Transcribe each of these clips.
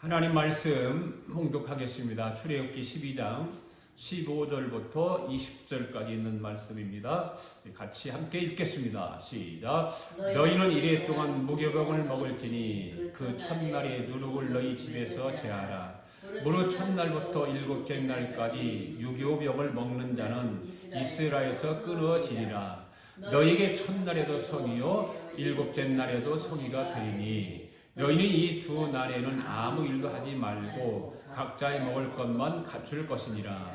하나님 말씀 홍독하겠습니다. 출애굽기 12장 15절부터 20절까지 있는 말씀입니다. 같이 함께 읽겠습니다. 시작. 너희는 이래 동안 무교병을 먹을지니 그 첫날에 누룩을 너희 집에서 제하라. 무릇 첫날부터 일곱째 날까지 유교병을 먹는 자는 이스라엘에서 끊어지리라. 너희에게 첫날에도 성이요 일곱째 날에도 성이가 되리니 너희는 이 두 날에는 아무 일도 하지 말고 각자의 먹을 것만 갖출 것이니라.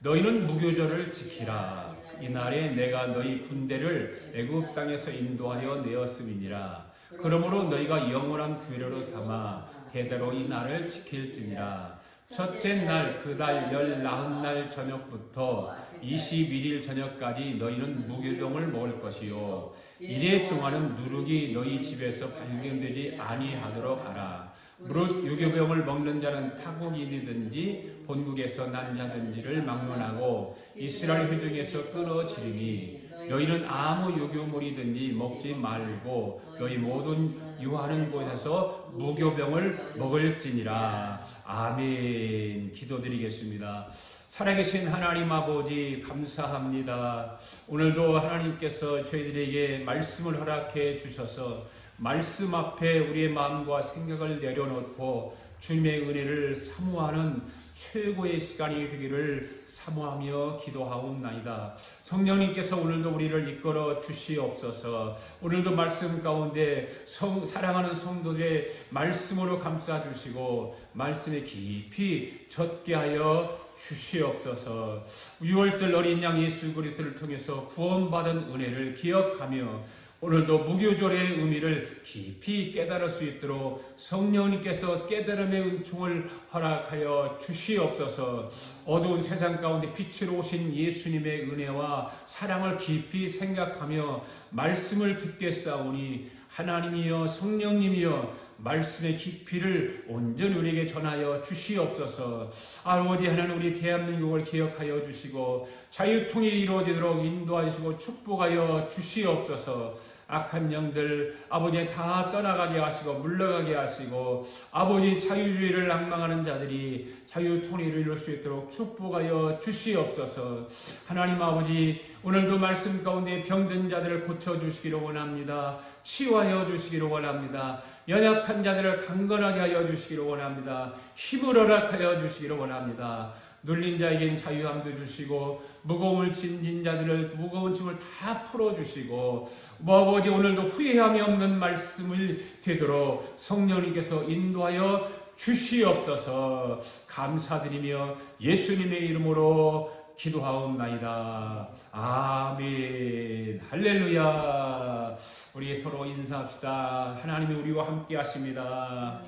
너희는 무교절을 지키라. 이날에 내가 너희 군대를 애굽 땅에서 인도하여 내었음이니라. 그러므로 너희가 영원한 규례로 삼아 대대로 이 날을 지킬지니라. 첫째 날 그 달 19날 저녁부터 21일 저녁까지 너희는 무교병을 먹을 것이요 이래 동안은 누룩이 너희 집에서 발견되지 아니하도록 하라. 무릇 유교병을 먹는 자는 타국인이든지 본국에서 난 자든지를 막론하고 이스라엘 회중에서 끊어지리니 너희는 아무 유교물이든지 먹지 말고 너희 모든 유하는 곳에서 무교병을 먹을지니라. 아멘. 기도드리겠습니다. 살아계신 하나님 아버지 감사합니다. 오늘도 하나님께서 저희들에게 말씀을 허락해 주셔서 말씀 앞에 우리의 마음과 생각을 내려놓고 주님의 은혜를 사모하는 최고의 시간이 되기를 사모하며 기도하옵나이다. 성령님께서 오늘도 우리를 이끌어 주시옵소서. 오늘도 말씀 가운데 사랑하는 성도들의 말씀으로 감싸주시고 말씀에 깊이 젖게 하여 주시옵소서. 6월절 어린 양 예수 그리스도를 통해서 구원받은 은혜를 기억하며 오늘도 무교절의 의미를 깊이 깨달을 수 있도록 성령님께서 깨달음의 은총을 허락하여 주시옵소서. 어두운 세상 가운데 빛으로 오신 예수님의 은혜와 사랑을 깊이 생각하며 말씀을 듣겠사오니 하나님이여 성령님이여 말씀의 깊이를 온전히 우리에게 전하여 주시옵소서. 아버지 하나님 우리 대한민국을 기억하여 주시고 자유통일이 이루어지도록 인도하시고 축복하여 주시옵소서. 악한 영들 아버지 다 떠나가게 하시고 물러가게 하시고 아버지 자유주의를 낭망하는 자들이 자유통일을 이룰 수 있도록 축복하여 주시옵소서. 하나님 아버지 오늘도 말씀 가운데 병든 자들을 고쳐주시기를 원합니다. 치유하여 주시기를 원합니다. 연약한 자들을 강건하게 하여 주시기를 원합니다. 힘을 허락하여 주시기를 원합니다. 눌린 자에겐 자유함도 주시고 무거움을 지닌 자들을 무거운 짐을 다 풀어주시고 아버지 오늘도 후회함이 없는 말씀을 되도록 성령님께서 인도하여 주시옵소서. 감사드리며 예수님의 이름으로 기도하옵나이다. 아멘. 할렐루야. 우리 서로 인사합시다. 하나님이 우리와 함께 하십니다.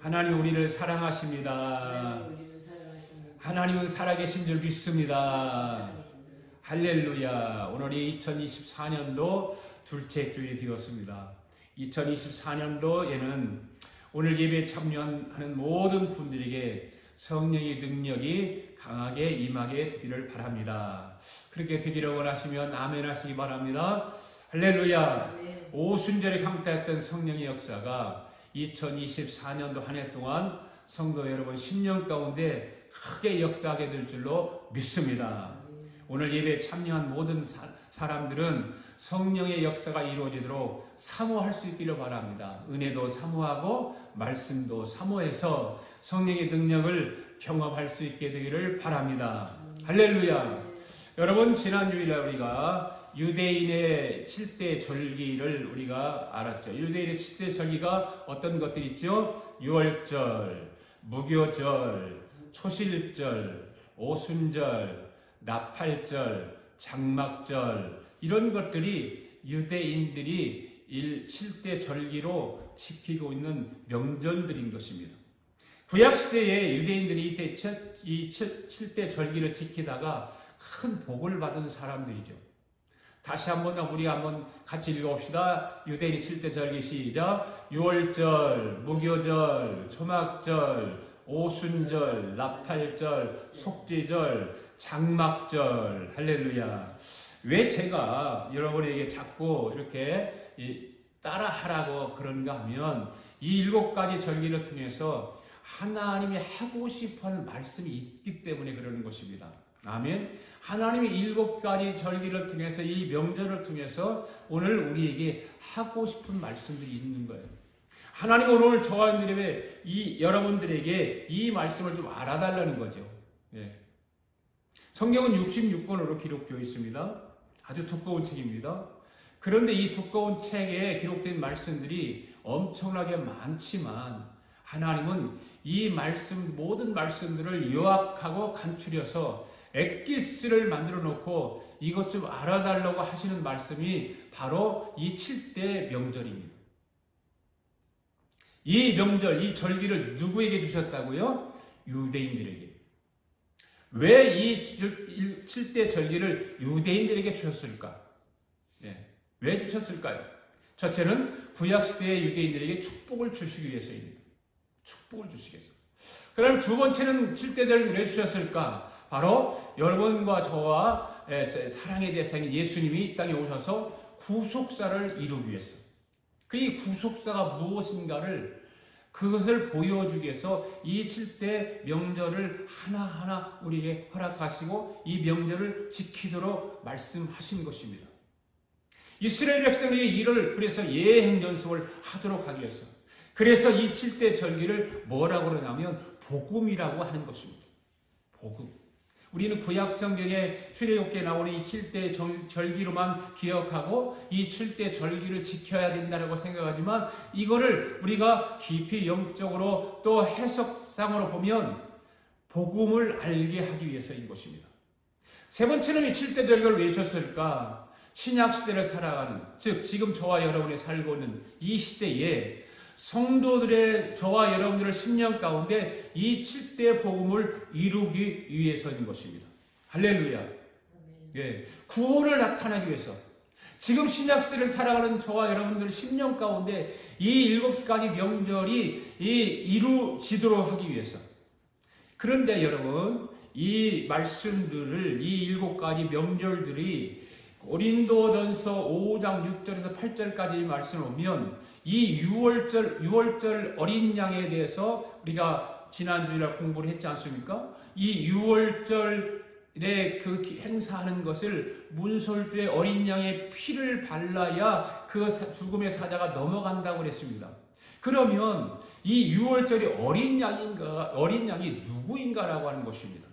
하나님 우리를 사랑하십니다. 하나님은 살아계신 줄 믿습니다. 할렐루야. 오늘이 2024년도 둘째 주일이 되었습니다. 2024년도에는 오늘 예배에 참여하는 모든 분들에게 성령의 능력이 강하게 임하게 되기를 바랍니다. 그렇게 되기를 원하시면 아멘 하시기 바랍니다. 할렐루야. 오순절에 강타했던 성령의 역사가 2024년도 한 해 동안 성도 여러분 10년 가운데 크게 역사하게 될 줄로 믿습니다. 오늘 예배에 참여한 모든 사람들은 성령의 역사가 이루어지도록 사모할 수 있기를 바랍니다. 은혜도 사모하고 말씀도 사모해서 성령의 능력을 경험할 수 있게 되기를 바랍니다. 할렐루야. 여러분 지난 주일에 우리가 유대인의 7대 절기를 우리가 알았죠. 유대인의 7대 절기가 어떤 것들이 있죠? 유월절, 무교절, 초실절, 오순절, 나팔절, 장막절 이런 것들이 유대인들이 7대 절기로 지키고 있는 명절들인 것입니다. 구약시대에 유대인들이 이 7대 절기를 지키다가 큰 복을 받은 사람들이죠. 다시 우리 한번 같이 읽어봅시다. 유대인의 7대 절기 시작. 유월절, 무교절, 초막절, 오순절, 나팔절, 속죄절, 장막절. 할렐루야. 왜 제가 여러분에게 자꾸 이렇게 따라하라고 그런가 하면 이 7가지 절기를 통해서 하나님이 하고 싶어하는 말씀이 있기 때문에 그러는 것입니다. 아멘. 하나님이 7가지 절기를 통해서 이 명절을 통해서 오늘 우리에게 하고 싶은 말씀들이 있는 거예요. 하나님은 오늘 저와 여러분들에게 이 말씀을 좀 알아달라는 거죠. 예. 성경은 66권으로 기록되어 있습니다. 아주 두꺼운 책입니다. 그런데 이 두꺼운 책에 기록된 말씀들이 엄청나게 많지만 하나님은 이 모든 말씀들을 요약하고 간추려서 엑기스를 만들어 놓고 이것 좀 알아달라고 하시는 말씀이 바로 이 7대 명절입니다. 이 명절, 이 절기를 누구에게 주셨다고요? 유대인들에게. 왜 이 7대 절기를 유대인들에게 주셨을까? 왜 주셨을까요? 첫째는 구약시대의 유대인들에게 축복을 주시기 위해서입니다. 축복을 주시기 위해서. 그럼 두 번째는 7대 절기를 왜 주셨을까? 바로 여러분과 저와 사랑의 대상인 예수님이 이 땅에 오셔서 구속사를 이루기 위해서. 그 구속사가 무엇인가를 그것을 보여주기 위해서 이 7대 명절을 하나하나 우리에게 허락하시고 이 명절을 지키도록 말씀하신 것입니다. 이스라엘 백성이 이를 그래서 예행 연습을 하도록 하기 위해서. 그래서 이 7대 절기를 뭐라고 그러냐면 복음이라고 하는 것입니다. 복음. 우리는 구약 성경에 출애굽기에 나오는 이 7대 절기로만 기억하고 이 7대 절기를 지켜야 된다고 생각하지만 이거를 우리가 깊이 영적으로 또 해석상으로 보면 복음을 알게 하기 위해서인 것입니다. 세 번째는 이 7대 절기를 왜 주셨을까? 신약시대를 살아가는, 즉 지금 저와 여러분이 살고 있는 이 시대에 성도들의 저와 여러분들의 심령 가운데 이 7대 복음을 이루기 위해서인 것입니다. 할렐루야. 예, 구원을 나타나기 위해서. 지금 신약시대를 살아가는 저와 여러분들의 심령 가운데 이 7가지 명절이 이루어지도록 하기 위해서. 그런데 여러분, 이 말씀들을, 이 7가지 명절들이 고린도전서 5장 6절에서 8절까지 말씀을 보면 이 6월절 어린 양에 대해서 우리가 지난주에 공부를 했지 않습니까? 이 6월절에 그 행사하는 것을 문설주의 어린 양의 피를 발라야 그 죽음의 사자가 넘어간다고 그랬습니다. 그러면 이 6월절이 어린 양이 누구인가라고 하는 것입니다.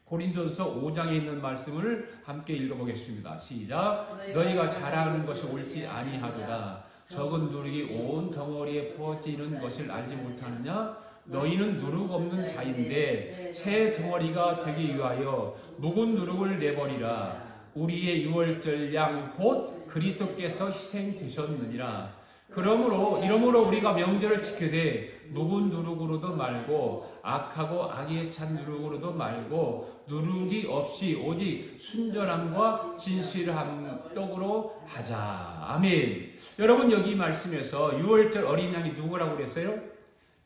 고린도전서 5장에 있는 말씀을 함께 읽어보겠습니다. 시작. 너희가 잘하는 것이 옳지 아니하도다. 적은 누룩이 온 덩어리에 부어지는 것을 알지 못하느냐? 너희는 누룩 없는 자인데 새 덩어리가 되기 위하여 묵은 누룩을 내버리라. 우리의 유월절 양 곧 그리스도께서 희생되셨느니라. 이러므로 우리가 명절을 지키되 묵은 누룩으로도 말고 악하고 악에 찬 누룩으로도 말고 누룩이 없이 오직 순전함과 진실함 떡으로 하자. 아멘. 여러분 여기 말씀에서 6월절 어린 양이 누구라고 그랬어요?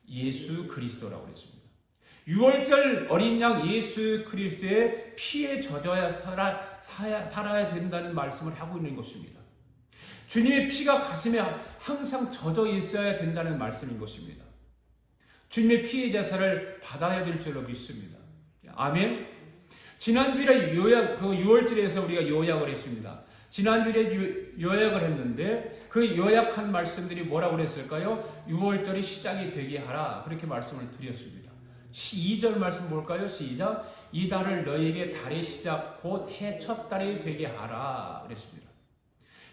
예수 그리스도라고 그랬습니다. 6월절 어린 양 예수 그리스도의 피에 젖어야 살아야 된다는 말씀을 하고 있는 것입니다. 주님의 피가 가슴에 항상 젖어 있어야 된다는 말씀인 것입니다. 주님의 피의 제사를 받아야 될 줄로 믿습니다. 아멘. 지난주에 6월절에서 우리가 요약을 했습니다. 지난주에 요약을 했는데 그 요약한 말씀들이 뭐라고 그랬을까요? 6월절이 시작이 되게 하라. 그렇게 말씀을 드렸습니다. 2절 말씀 볼까요? 시작. 이 달을 너희에게 달의 시작 곧 해 첫 달이 되게 하라. 그랬습니다.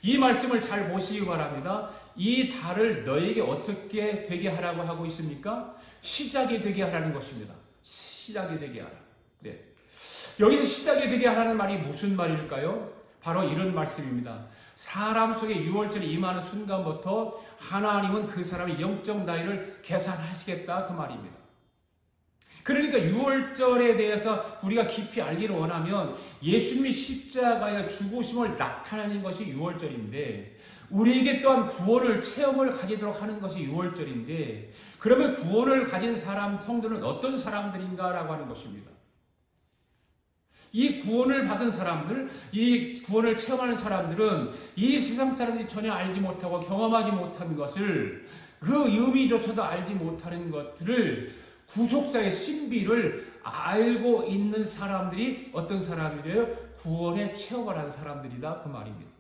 이 말씀을 잘 보시기 바랍니다. 이 달을 너에게 어떻게 되게 하라고 하고 있습니까? 시작이 되게 하라는 것입니다. 시작이 되게 하라. 네. 여기서 시작이 되게 하라는 말이 무슨 말일까요? 바로 이런 말씀입니다. 사람 속에 6월절이 임하는 순간부터 하나님은 그 사람의 영적 나이를 계산하시겠다 그 말입니다. 그러니까 6월절에 대해서 우리가 깊이 알기를 원하면 예수님이 십자가의 죽으심을 나타내는 것이 6월절인데 우리에게 또한 구원을 체험을 가지도록 하는 것이 6월절인데 그러면 구원을 가진 사람, 성도는 어떤 사람들인가라고 하는 것입니다. 이 구원을 받은 사람들, 이 구원을 체험하는 사람들은 이 세상 사람들이 전혀 알지 못하고 경험하지 못한 것을 그 의미조차도 알지 못하는 것들을 구속사의 신비를 알고 있는 사람들이 어떤 사람이래요? 구원의 체험을 한 사람들이다 그 말입니다.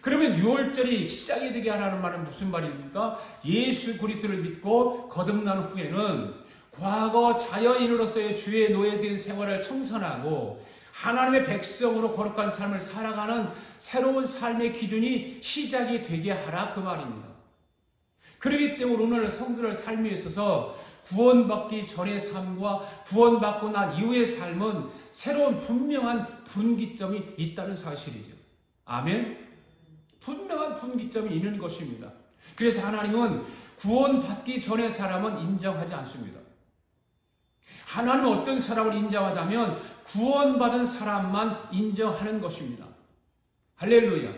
그러면 6월절이 시작이 되게 하라는 말은 무슨 말입니까? 예수 그리스도를 믿고 거듭난 후에는 과거 자연인으로서의 주의 노예된 생활을 청산하고 하나님의 백성으로 거룩한 삶을 살아가는 새로운 삶의 기준이 시작이 되게 하라 그 말입니다. 그렇기 때문에 오늘 성도들 삶에 있어서 구원받기 전의 삶과 구원받고 난 이후의 삶은 새로운 분명한 분기점이 있다는 사실이죠. 아멘? 분명한 분기점이 있는 것입니다. 그래서 하나님은 구원받기 전의 사람은 인정하지 않습니다. 하나님은 어떤 사람을 인정하자면 구원받은 사람만 인정하는 것입니다. 할렐루야.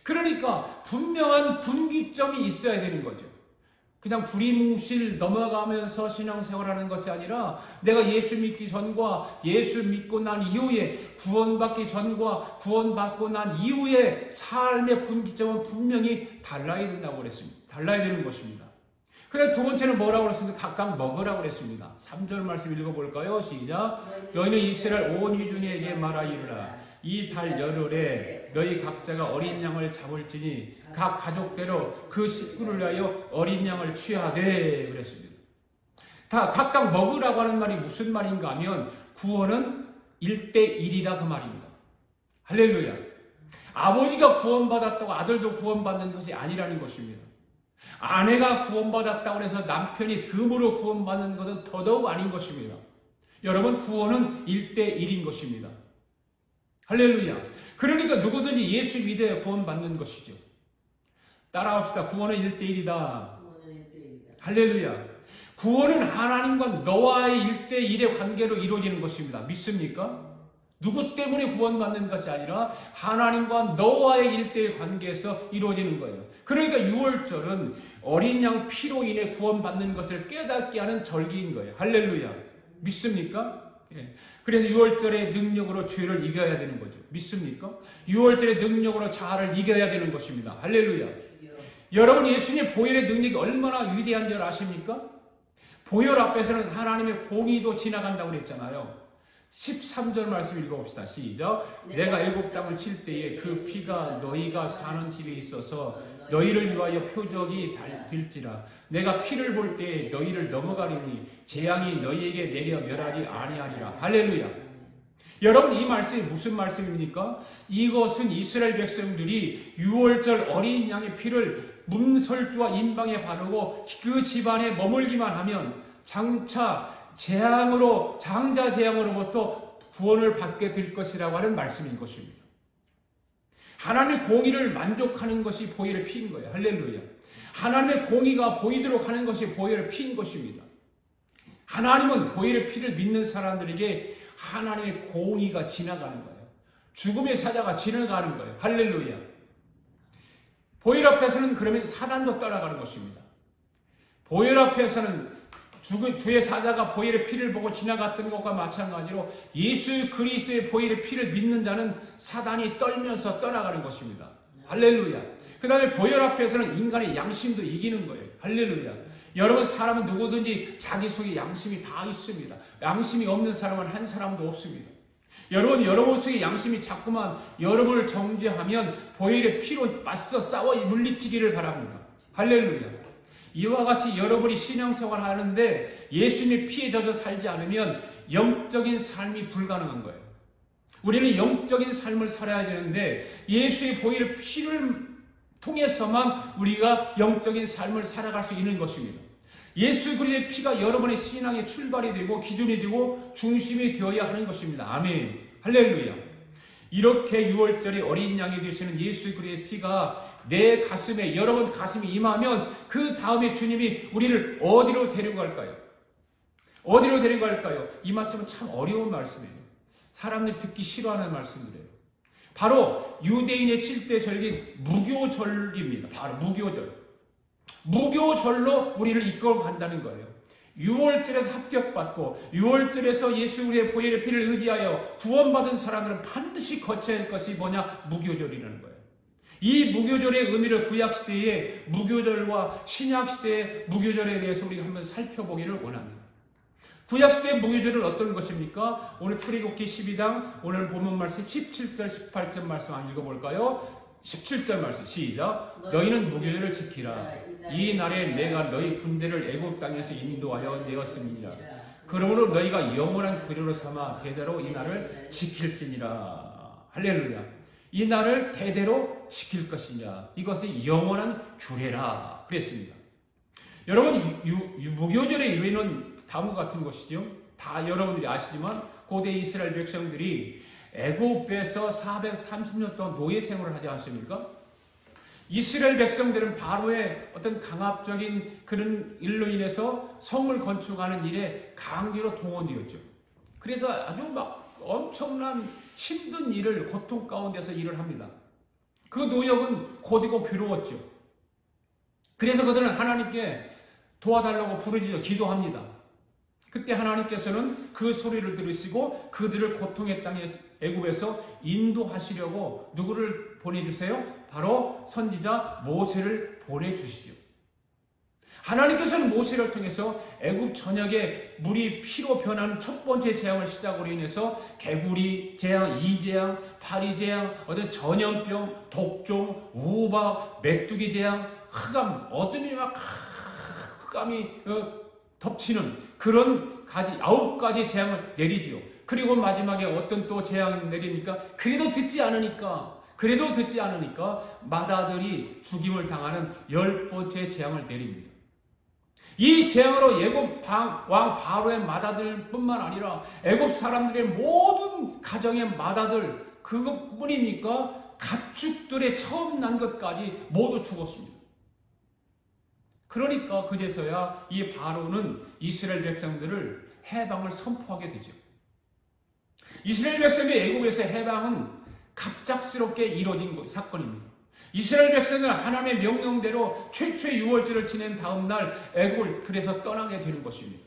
그러니까 분명한 분기점이 있어야 되는 거죠. 그냥 두리뭉실 넘어가면서 신앙생활하는 것이 아니라 내가 예수 믿기 전과 예수 믿고 난 이후에 구원받기 전과 구원받고 난 이후에 삶의 분기점은 분명히 달라야 된다고 그랬습니다. 달라야 되는 것입니다. 그다음 두 번째는 뭐라고 그랬습니까? 각각 먹으라고 그랬습니다. 3절 말씀 읽어볼까요? 시작. 너희는 이스라엘 온 회중에게 말하이르라. 이 달 열흘에 너희 각자가 어린 양을 잡을지니 각 가족대로 그 식구를 위하여 어린 양을 취하되 그랬습니다. 다 각각 먹으라고 하는 말이 무슨 말인가 하면 구원은 1:1이라 그 말입니다. 할렐루야. 아버지가 구원받았다고 아들도 구원받는 것이 아니라는 것입니다. 아내가 구원받았다고 해서 남편이 덤으로 구원받는 것은 더더욱 아닌 것입니다. 여러분, 구원은 1:1인 것입니다. 할렐루야. 그러니까 누구든지 예수 믿어야 구원받는 것이죠. 따라합시다. 구원은 1:1이다. 할렐루야. 구원은 하나님과 너와의 1:1의 관계로 이루어지는 것입니다. 믿습니까? 누구 때문에 구원받는 것이 아니라 하나님과 너와의 1:1 관계에서 이루어지는 거예요. 그러니까 6월절은 어린 양 피로 인해 구원받는 것을 깨닫게 하는 절기인 거예요. 할렐루야. 믿습니까? 예. 그래서 6월절의 능력으로 죄를 이겨야 되는 거죠. 믿습니까? 6월절의 능력으로 자아를 이겨야 되는 것입니다. 할렐루야. 여러분, 예수님의 보혈의 능력이 얼마나 위대한 줄 아십니까? 보혈 앞에서는 하나님의 공의도 지나간다고 그랬잖아요. 13절 말씀 읽어봅시다. 시작. 내가 애굽 땅을 칠 때에 그 피가 너희가 사는 집에 있어서 너희를 위하여 표적이 될지라. 내가 피를 볼 때에 너희를 넘어가리니 재앙이 너희에게 내려 멸하지 아니하리라. 할렐루야. 여러분, 이 말씀이 무슨 말씀입니까? 이것은 이스라엘 백성들이 6월절 어린 양의 피를 문설주와 임방에 바르고 그 집안에 머물기만 하면 장차 장자 재앙으로부터 구원을 받게 될 것이라고 하는 말씀인 것입니다. 하나님의 공의를 만족하는 것이 보혈의 피인 거예요. 할렐루야. 하나님의 공의가 보이도록 하는 것이 보혈의 피인 것입니다. 하나님은 보혈의 피를 믿는 사람들에게 하나님의 공의가 지나가는 거예요. 죽음의 사자가 지나가는 거예요. 할렐루야. 보혈 앞에서는 그러면 사단도 떠나가는 것입니다. 보혈 앞에서는 주의 사자가 보혈의 피를 보고 지나갔던 것과 마찬가지로 예수 그리스도의 보혈의 피를 믿는 자는 사단이 떨면서 떠나가는 것입니다. 할렐루야. 그 다음에 보혈 앞에서는 인간의 양심도 이기는 거예요. 할렐루야. 여러분, 사람은 누구든지 자기 속에 양심이 다 있습니다. 양심이 없는 사람은 한 사람도 없습니다. 여러분 속에 양심이 자꾸만 여러분을 정죄하면 보혈의 피로 맞서 싸워 물리치기를 바랍니다. 할렐루야. 이와 같이 여러분이 신앙생활을 하는데 예수님의 피에 젖어 살지 않으면 영적인 삶이 불가능한 거예요. 우리는 영적인 삶을 살아야 되는데 예수의 보혈의 피를 통해서만 우리가 영적인 삶을 살아갈 수 있는 것입니다. 예수 그리스도의 피가 여러분의 신앙의 출발이 되고 기준이 되고 중심이 되어야 하는 것입니다. 아멘. 할렐루야. 이렇게 6월절에 어린 양이 되시는 예수 그리스도의 피가 내 가슴에, 여러분 가슴에 임하면 그 다음에 주님이 우리를 어디로 데려갈까요? 어디로 데려갈까요? 이 말씀은 참 어려운 말씀이에요. 사람들이 듣기 싫어하는 말씀이래요. 바로 유대인의 7대 절기인 무교절입니다. 바로 무교절. 무교절로 우리를 이끌어 간다는 거예요. 6월절에서 합격받고 6월절에서 예수 우리의 보혈의 피를 의지하여 구원받은 사람들은 반드시 거쳐야 할 것이 뭐냐? 무교절이라는 거예요. 이 무교절의 의미를 구약시대의 무교절과 신약시대의 무교절에 대해서 우리가 한번 살펴보기를 원합니다. 구약시대의 무교절은 어떤 것입니까? 오늘 출애굽기 12장 오늘 본문 말씀 17절 18절 말씀 한번 읽어볼까요? 17절 말씀 시작. 너희는 무교절을 지키라. 이 날에 내가 너희 군대를 애굽 땅에서 인도하여 내었음이니라. 그러므로 너희가 영원한 규례로 삼아 대대로 이 날을 지킬지니라. 할렐루야. 이 날을 대대로 지킬 것이냐. 이것은 영원한 규례라 그랬습니다. 여러분 무교절의 유래는 다음과 같은 것이죠. 다 여러분들이 아시지만 고대 이스라엘 백성들이 애굽에서 430년 동안 노예 생활을 하지 않습니까? 이스라엘 백성들은 바로의 어떤 강압적인 그런 일로 인해서 성을 건축하는 일에 강제로 동원되었죠. 그래서 아주 막 엄청난 힘든 일을 고통 가운데서 일을 합니다. 그 노역은 고되고 괴로웠죠. 그래서 그들은 하나님께 도와달라고 부르짖어 기도합니다. 그때 하나님께서는 그 소리를 들으시고 그들을 고통의 땅에 애굽에서 인도하시려고 누구를 보내주세요? 바로 선지자 모세를 보내주시죠. 하나님께서는 모세를 통해서 애굽 전역에 물이 피로 변한 첫 번째 재앙을 시작으로 인해서 개구리 재앙, 이재앙, 파리재앙, 어떤 전염병, 독종, 우박, 메뚜기 재앙, 흑암, 어둠이 막 흑암이 덮치는 그런 9가지 재앙을 내리지요. 그리고 마지막에 어떤 또 재앙을 내리니까 그래도 듣지 않으니까 마다들이 죽임을 당하는 10번째 재앙을 내립니다. 이 재앙으로 애굽 왕 바로의 마다들뿐만 아니라 애굽 사람들의 모든 가정의 마다들 그것뿐이니까 가축들의 처음 난 것까지 모두 죽었습니다. 그러니까 그제서야 이 바로는 이스라엘 백성들을 해방을 선포하게 되죠. 이스라엘 백성의 애굽에서 해방은 갑작스럽게 이루어진 사건입니다. 이스라엘 백성은 하나님의 명령대로 최초의 유월절을 지낸 다음 날 애굽을 그래서 떠나게 되는 것입니다.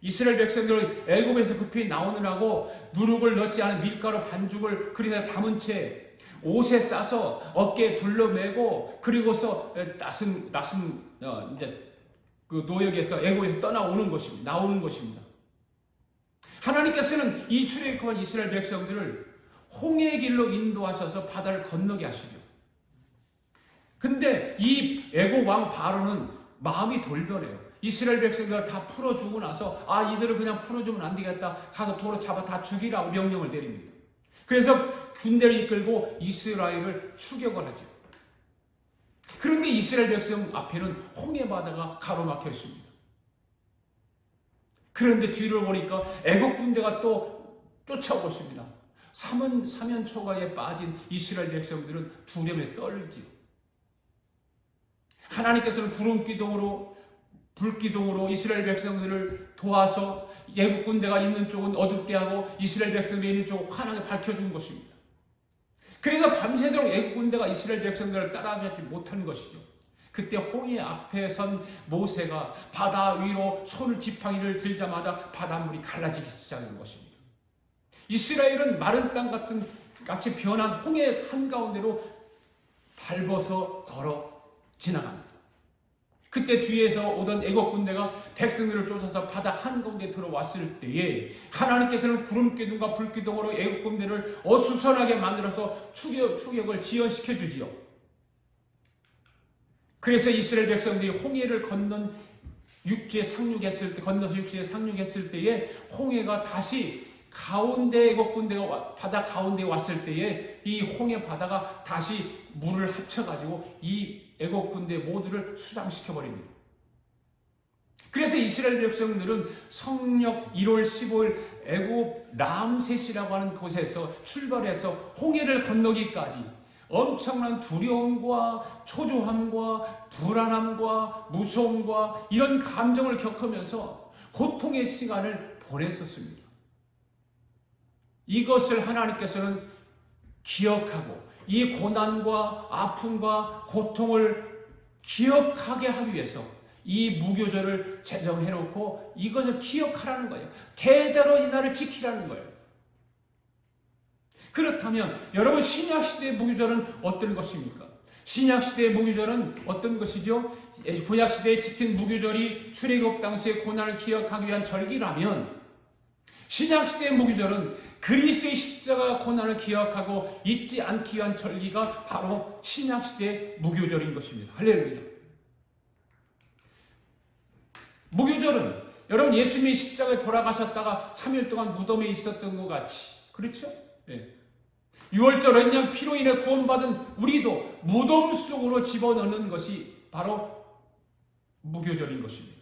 이스라엘 백성들은 애굽에서 급히 나오느라고 누룩을 넣지 않은 밀가루 반죽을 그래서 담은 채 옷에 싸서 어깨에 둘러매고 그리고서 낯선 이제 그 노역에서 애굽에서 나오는 것입니다. 하나님께서는 이 출애굽한 이스라엘 백성들을 홍해의 길로 인도하셔서 바다를 건너게 하시죠. 근데 이 애굽 왕 바로는 마음이 돌변해요. 이스라엘 백성들을 다 풀어주고 나서 이들을 그냥 풀어주면 안 되겠다. 가서 도로 잡아 다 죽이라고 명령을 내립니다. 그래서 군대를 이끌고 이스라엘을 추격을 하죠. 그런데 이스라엘 백성 앞에는 홍해 바다가 가로막혀 있습니다. 그런데 뒤를 보니까 애국 군대가 또 쫓아오고 있습니다. 사면 초가에 빠진 이스라엘 백성들은 두려움에 떨지요. 하나님께서는 구름 기둥으로 불 기둥으로 이스라엘 백성들을 도와서 애국 군대가 있는 쪽은 어둡게 하고 이스라엘 백성들이 있는 쪽은 환하게 밝혀준 것입니다. 그래서 밤새도록 애국 군대가 이스라엘 백성들을 따라가지 못한 것이죠. 그때 홍해 앞에 선 모세가 바다 위로 손을 지팡이를 들자마자 바닷물이 갈라지기 시작한 것입니다. 이스라엘은 마른 땅 같이 변한 홍해 한가운데로 밟아서 걸어 지나갑니다. 그때 뒤에서 오던 애국 군대가 백성들을 쫓아서 바다 한가운데 들어왔을 때에 하나님께서는 구름기둥과 불기둥으로 애국 군대를 어수선하게 만들어서 추격을 지연시켜 주지요. 그래서 이스라엘 백성들이 홍해를 건너서 육지에 상륙했을 때에 홍해가 다시 가운데 애국 군대가 바다 가운데 왔을 때에 이 홍해 바다가 다시 물을 합쳐가지고 이 애국 군대 모두를 수장시켜 버립니다. 그래서 이스라엘 백성들은 성력 1월 15일 애국 람셋이라고 하는 곳에서 출발해서 홍해를 건너기까지 엄청난 두려움과 초조함과 불안함과 무서움과 이런 감정을 겪으면서 고통의 시간을 보냈었습니다. 이것을 하나님께서는 기억하고 이 고난과 아픔과 고통을 기억하게 하기 위해서 이 무교절을 제정해놓고 이것을 기억하라는 거예요. 대대로 이 날을 지키라는 거예요. 그렇다면 여러분 신약시대의 무교절은 어떤 것입니까? 신약시대의 무교절은 어떤 것이죠? 구약시대에 지킨 무교절이 출애굽 당시의 고난을 기억하기 위한 절기라면 신약시대의 무교절은 그리스도의 십자가 고난을 기억하고 잊지 않기 위한 절기가 바로 신약시대의 무교절인 것입니다. 할렐루야. 무교절은 여러분 예수님이 십자가에 돌아가셨다가 3일 동안 무덤에 있었던 것 같이, 그렇죠? 네. 6월절 어린 양 피로 인해 구원받은 우리도 무덤 속으로 집어넣는 것이 바로 무교절인 것입니다.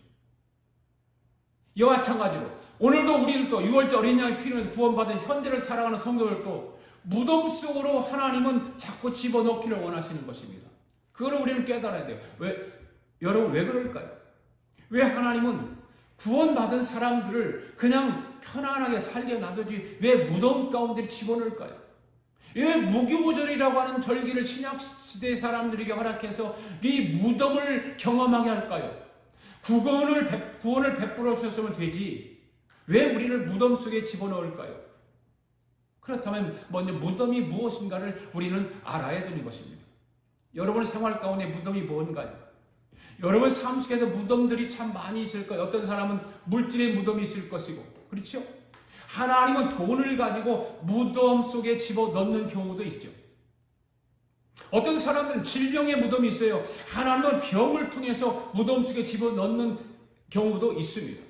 이와 마찬가지로 오늘도 우리들도 6월절 어린 양의 피로 인해 구원받은 현재를 살아가는 성도들도 무덤 속으로 하나님은 자꾸 집어넣기를 원하시는 것입니다. 그걸 우리는 깨달아야 돼요. 여러분 왜 그럴까요? 왜 하나님은 구원받은 사람들을 그냥 편안하게 살게 놔두지 왜 무덤 가운데 집어넣을까요? 왜 무교절이라고 하는 절기를 신약시대 사람들에게 허락해서 이 무덤을 경험하게 할까요? 구원을 베풀어 주셨으면 되지 왜 우리를 무덤 속에 집어넣을까요? 그렇다면 먼저 무덤이 무엇인가를 우리는 알아야 되는 것입니다. 여러분의 생활 가운데 무덤이 뭔가요? 여러분 삶 속에서 무덤들이 참 많이 있을 거예요. 어떤 사람은 물질의 무덤이 있을 것이고, 그렇죠? 하나님은 돈을 가지고 무덤 속에 집어넣는 경우도 있죠. 어떤 사람들은 질병의 무덤이 있어요. 하나님은 병을 통해서 무덤 속에 집어넣는 경우도 있습니다.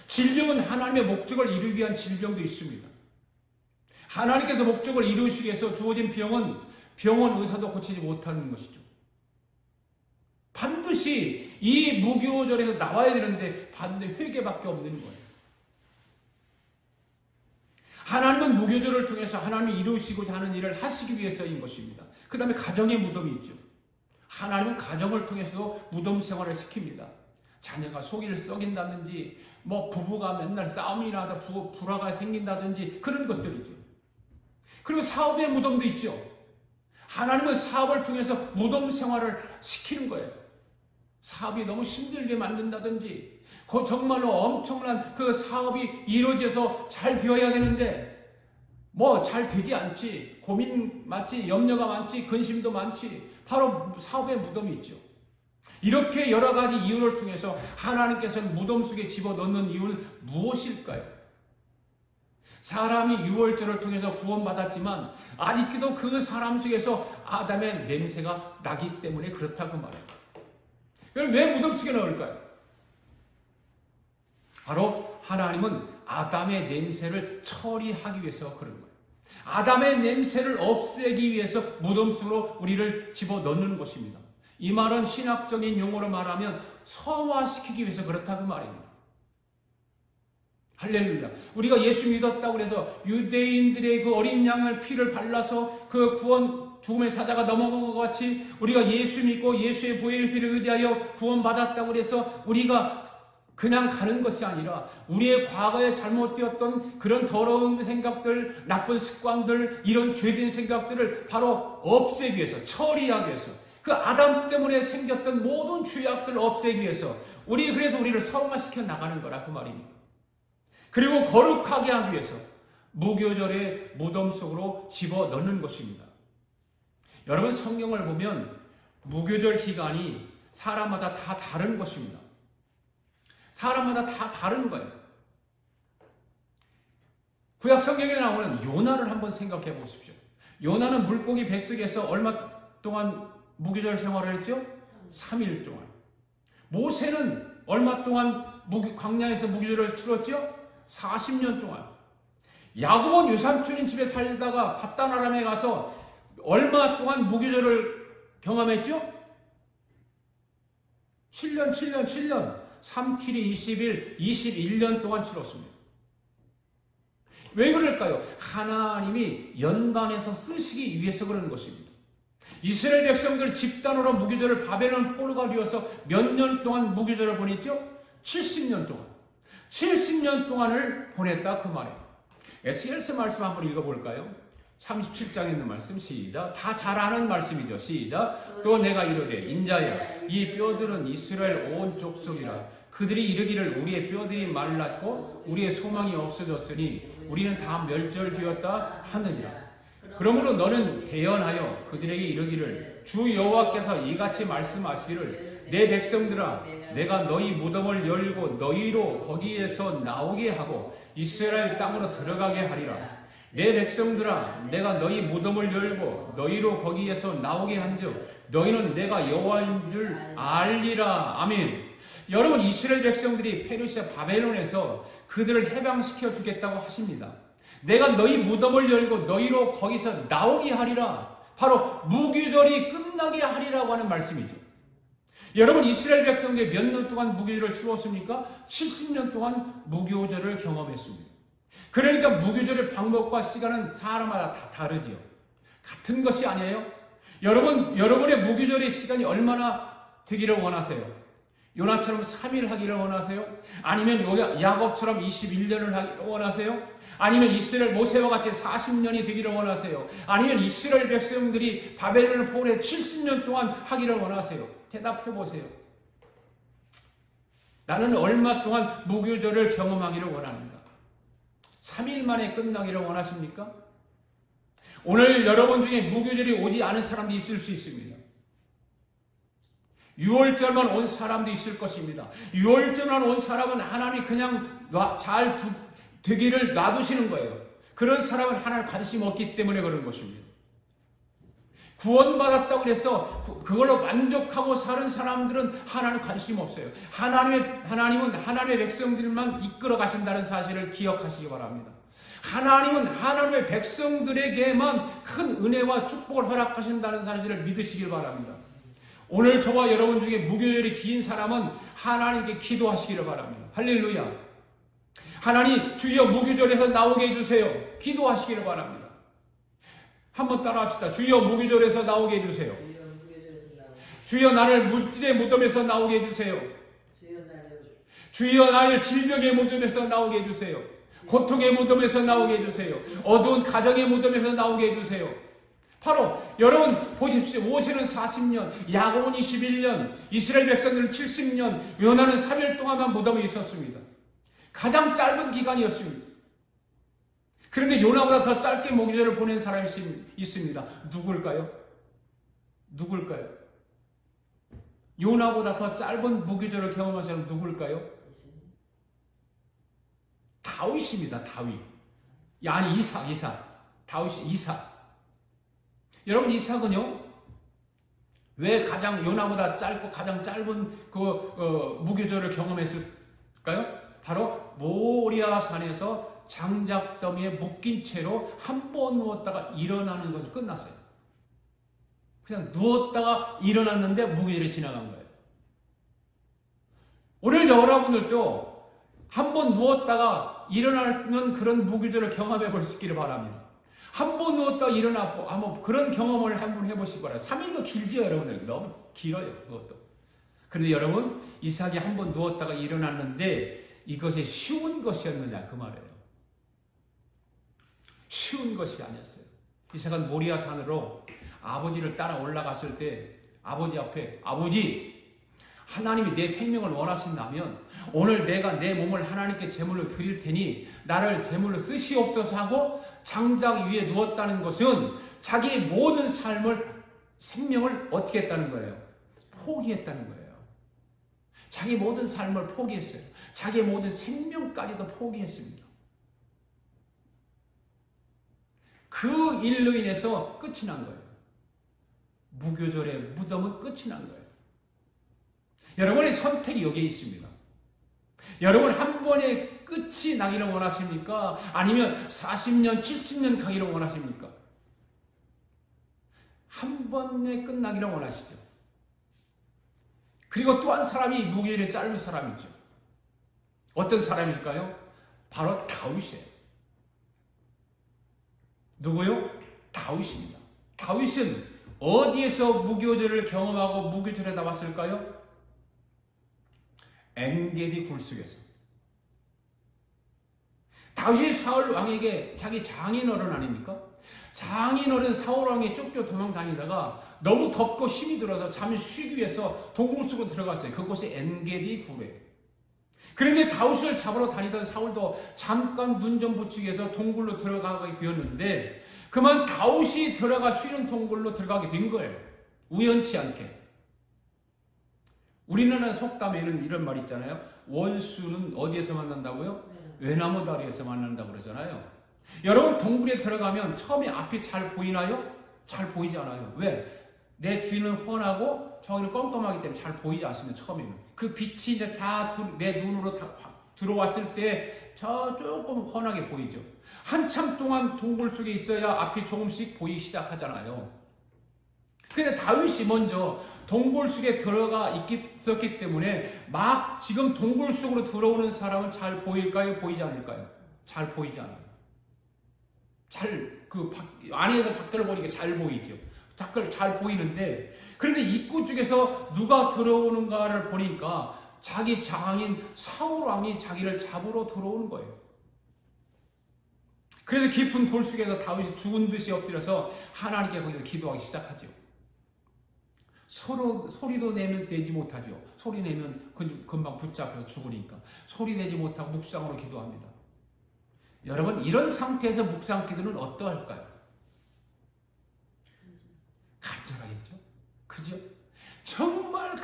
질병은 하나님의 목적을 이루기 위한 질병도 있습니다. 하나님께서 목적을 이루시기 위해서 주어진 병은 병원 의사도 고치지 못하는 것이죠. 반드시 이 무교절에서 나와야 되는데 반드시 회개밖에 없는 거예요. 하나님은 무교절을 통해서 하나님이 이루시고자 하는 일을 하시기 위해서인 것입니다. 그 다음에 가정의 무덤이 있죠. 하나님은 가정을 통해서 무덤 생활을 시킵니다. 자녀가 속이를 썩인다든지 부부가 맨날 싸움이 나다 불화가 생긴다든지 그런 것들이죠. 그리고 사업의 무덤도 있죠. 하나님은 사업을 통해서 무덤 생활을 시키는 거예요. 사업이 너무 힘들게 만든다든지 정말로 엄청난 그 사업이 이루어져서 잘 되어야 되는데 잘 되지 않지. 고민 많지, 염려가 많지, 근심도 많지. 바로 사업의 무덤이 있죠. 이렇게 여러 가지 이유를 통해서 하나님께서는 무덤 속에 집어넣는 이유는 무엇일까요? 사람이 유월절을 통해서 구원받았지만 아직도 그 사람 속에서 아담의 냄새가 나기 때문에 그렇다고 말해요. 그럼 왜 무덤 속에 넣을까요? 바로 하나님은 아담의 냄새를 처리하기 위해서 그런 거예요. 아담의 냄새를 없애기 위해서 무덤 속으로 우리를 집어넣는 것입니다. 이 말은 신학적인 용어로 말하면 성화시키기 위해서 그렇다고 말입니다. 할렐루야. 우리가 예수 믿었다고 해서 유대인들의 그 어린 양을 피를 발라서 그 구원 죽음의 사자가 넘어간 것 같이 우리가 예수 믿고 예수의 보혈의 피를 의지하여 구원받았다고 해서 우리가 그냥 가는 것이 아니라 우리의 과거에 잘못되었던 그런 더러운 생각들, 나쁜 습관들, 이런 죄된 생각들을 바로 없애기 위해서, 처리하기 위해서, 그 아담 때문에 생겼던 모든 죄악들을 없애기 위해서 그래서 우리를 성화시켜 나가는 거라 그 말입니다. 그리고 거룩하게 하기 위해서 무교절의 무덤 속으로 집어넣는 것입니다. 여러분 성경을 보면 무교절 기간이 사람마다 다 다른 것입니다. 사람마다 다 다른 거예요. 구약 성경에 나오는 요나를 한번 생각해 보십시오. 요나는 물고기 뱃속에서 얼마 동안 무교절 생활을 했죠? 3일 동안. 모세는 얼마 동안 광야에서 무교절을 치렀죠? 40년 동안. 야곱은 유삼촌인 집에 살다가 밧단 아람에 가서 얼마 동안 무교절을 경험했죠? 7년, 3, 7이 20일, 21년 동안 치렀습니다. 왜 그럴까요? 하나님이 연단해서 쓰시기 위해서 그러는 것입니다. 이스라엘 백성들 집단으로 무교절을 바벨론 포로가 되어서 몇 년 동안 무교절을 보냈죠? 70년 동안. 70년 동안을 보냈다 그 말이에요. 에스겔서 말씀 한번 읽어볼까요? 37장에 있는 말씀 시작. 다 잘 아는 말씀이죠. 시작. 또 내가 이르되 인자야 이 뼈들은 이스라엘 온 족속이라. 그들이 이르기를 우리의 뼈들이 말랐고 우리의 소망이 없어졌으니 우리는 다 멸절되었다 하느니라. 그러므로 너는 대언하여 그들에게 이르기를 주 여호와께서 이같이 말씀하시기를 내 백성들아 내가 너희 무덤을 열고 너희로 거기에서 나오게 하고 이스라엘 땅으로 들어가게 하리라. 내 백성들아 내가 너희 무덤을 열고 너희로 거기에서 나오게 한즉 너희는 내가 여호와인 줄 알리라. 아멘. 여러분, 이스라엘 백성들이 페르시아 바벨론에서 그들을 해방시켜 주겠다고 하십니다. 내가 너희 무덤을 열고 너희로 거기서 나오게 하리라. 바로 무교절이 끝나게 하리라고 하는 말씀이죠. 여러분, 이스라엘 백성들이 몇 년 동안 무교절을 치렀습니까? 70년 동안 무교절을 경험했습니다. 그러니까 무교절의 방법과 시간은 사람마다 다 다르지요. 같은 것이 아니에요. 여러분의 무교절의 시간이 얼마나 되기를 원하세요? 요나처럼 3일 하기를 원하세요? 아니면 야곱처럼 21년을 하기를 원하세요? 아니면 이스라엘 모세와 같이 40년이 되기를 원하세요? 아니면 이스라엘 백성들이 바벨론을 포로해 70년 동안 하기를 원하세요? 대답해 보세요. 나는 얼마 동안 무교절을 경험하기를 원합니다. 3일 만에 끝나기를 원하십니까? 오늘 여러분 중에 무교절이 오지 않은 사람도 있을 수 있습니다. 6월절만 온 사람도 있을 것입니다. 6월절만 온 사람은 하나님이 그냥 잘 되기를 놔두시는 거예요. 그런 사람은 하나님 관심 없기 때문에 그런 것입니다. 구원받았다고 해서 그걸로 만족하고 사는 사람들은 하나님 관심 없어요. 하나님은 하나님의 백성들만 이끌어 가신다는 사실을 기억하시기 바랍니다. 하나님은 하나님의 백성들에게만 큰 은혜와 축복을 허락하신다는 사실을 믿으시길 바랍니다. 오늘 저와 여러분 중에 무교절이 긴 사람은 하나님께 기도하시기를 바랍니다. 할렐루야. 하나님, 주여 무교절에서 나오게 해주세요. 기도하시기를 바랍니다. 한번 따라합시다. 주여 무교절에서 나오게 해주세요. 주여 나를 물질의 무덤에서 나오게 해주세요. 주여 나를 질병의 무덤에서 나오게 해주세요. 고통의 무덤에서 나오게 해주세요. 어두운 가정의 무덤에서 나오게 해주세요. 바로 여러분 보십시오. 모세는 40년, 야곱은 21년, 이스라엘 백성들은 70년, 요나는 3일 동안만 무덤에 있었습니다. 가장 짧은 기간이었습니다. 그런데 요나보다 더 짧게 무교절을 보낸 사람이 있습니다. 누굴까요? 요나보다 더 짧은 무교절을 경험한 사람은 누굴까요? 다윗입니다. 다윗. 아니 이삭. 다윗이 이삭. 여러분, 이삭은요, 왜 가장 요나보다 짧고 가장 짧은 무교절을 경험했을까요? 바로 모리아 산에서 장작더미에 묶인 채로 한 번 누웠다가 일어나는 것을 끝났어요. 그냥 누웠다가 일어났는데 무교절이 지나간 거예요. 오늘 여러분들도 한 번 누웠다가 일어나는 그런 무교절을 경험해 볼 수 있기를 바랍니다. 한 번 누웠다가 일어나고 한번 그런 경험을 한번 해보시기 바랍니다. 3일도 길죠, 여러분들. 너무 길어요, 그것도. 그런데 여러분, 이삭이 한 번 누웠다가 일어났는데 이것이 쉬운 것이었느냐, 그 말이에요. 쉬운 것이 아니었어요. 이삭은 모리아 산으로 아버지를 따라 올라갔을 때 아버지 앞에, 아버지, 하나님이 내 생명을 원하신다면 오늘 내가 내 몸을 하나님께 제물로 드릴 테니 나를 제물로 쓰시옵소서 하고 장작 위에 누웠다는 것은 자기의 모든 생명을 어떻게 했다는 거예요? 포기했다는 거예요. 자기 모든 삶을 포기했어요. 자기의 모든 생명까지도 포기했습니다. 그 일로 인해서 끝이 난 거예요. 무교절의 무덤은 끝이 난 거예요. 여러분의 선택이 여기에 있습니다. 여러분 한 번에 끝이 나기를 원하십니까? 아니면 40년, 70년 가기를 원하십니까? 한 번에 끝나기를 원하시죠. 그리고 또 한 사람이 무교절에 짧은 사람이죠. 어떤 사람일까요? 바로 다윗이에요. 누구요? 다윗입니다. 다윗은 어디에서 무교절을 경험하고 무교절에 나왔을까요? 엔게디 굴속에서. 다윗이 사울 왕에게 자기 장인어른 아닙니까? 장인어른 사울 왕에 쫓겨 도망 다니다가 너무 덥고 힘이 들어서 잠시 쉬기 위해서 동굴 속으로 들어갔어요. 그곳이 엔게디 굴이에요. 그런데 다윗을 잡으러 다니던 사울도 잠깐 눈 좀 붙이기 위해서 동굴로 들어가게 되었는데 그만 다윗이 들어가 쉬는 동굴로 들어가게 된 거예요. 우연치 않게. 우리나라 속담에는 이런 말이 있잖아요. 원수는 어디에서 만난다고요? 외나무 다리에서 만난다고 그러잖아요. 여러분 동굴에 들어가면 처음에 앞이 잘 보이나요? 잘 보이지 않아요. 왜? 내 뒤는 훤하고 저기는 껌껌하기 때문에 잘 보이지 않습니다. 처음에는. 그 빛이 이제 다 내 눈으로 다 들어왔을 때 저 조금 훤하게 보이죠. 한참 동안 동굴 속에 있어야 앞이 조금씩 보이기 시작하잖아요. 근데 다윗이 먼저 동굴 속에 들어가 있었기 때문에 막 지금 동굴 속으로 들어오는 사람은 잘 보일까요? 보이지 않을까요? 잘 보이지 않아요. 안에서 밖을 보니까 잘 보이죠. 잘 보이는데, 그런데 입구 쪽에서 누가 들어오는가를 보니까 자기 장인 사울왕이 자기를 잡으러 들어오는 거예요. 그래서 깊은 굴 속에서 다윗이 죽은 듯이 엎드려서 하나님께 거기서 기도하기 시작하죠. 서로 소리도 내면 내지 못하죠. 소리 내면 금방 붙잡혀 죽으니까 소리 내지 못하고 묵상으로 기도합니다. 여러분, 이런 상태에서 묵상 기도는 어떠할까요? 간절하겠죠? 그죠? 정말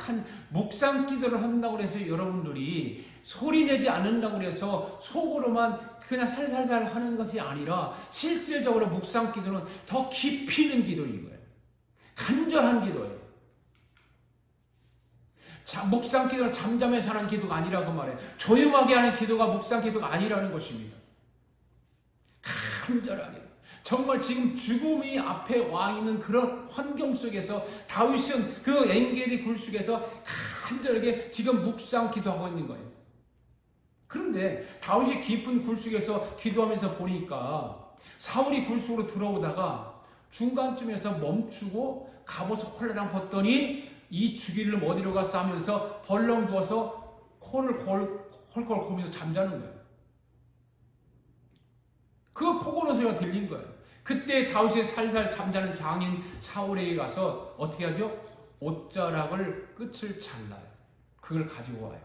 묵상 기도를 한다고 해서 여러분들이 소리 내지 않는다고 해서 속으로만 그냥 살살살 하는 것이 아니라 실질적으로 묵상 기도는 더 깊이 있는 기도인 거예요. 간절한 기도예요. 묵상 기도는 잠잠해서 하는 기도가 아니라고 말해요. 조용하게 하는 기도가 묵상 기도가 아니라는 것입니다. 간절하게. 정말 지금 죽음이 앞에 와 있는 그런 환경 속에서 다윗은 그 엔게디 굴 속에서 간절하게 지금 묵상 기도하고 있는 거예요. 그런데 다윗이 깊은 굴 속에서 기도하면서 보니까 사울이 굴 속으로 들어오다가 중간쯤에서 멈추고 갑옷을 홀라당 벗더니 이 죽이를 어디로 가서 하면서 벌렁 누워서 코를 콜콜 고면서 잠자는 거예요. 그 코고는 소리가 들린 거예요. 그때 다윗이 살살 잠자는 장인 사울에게 가서 어떻게 하죠? 옷자락을 끝을 잘라요. 그걸 가지고 와요.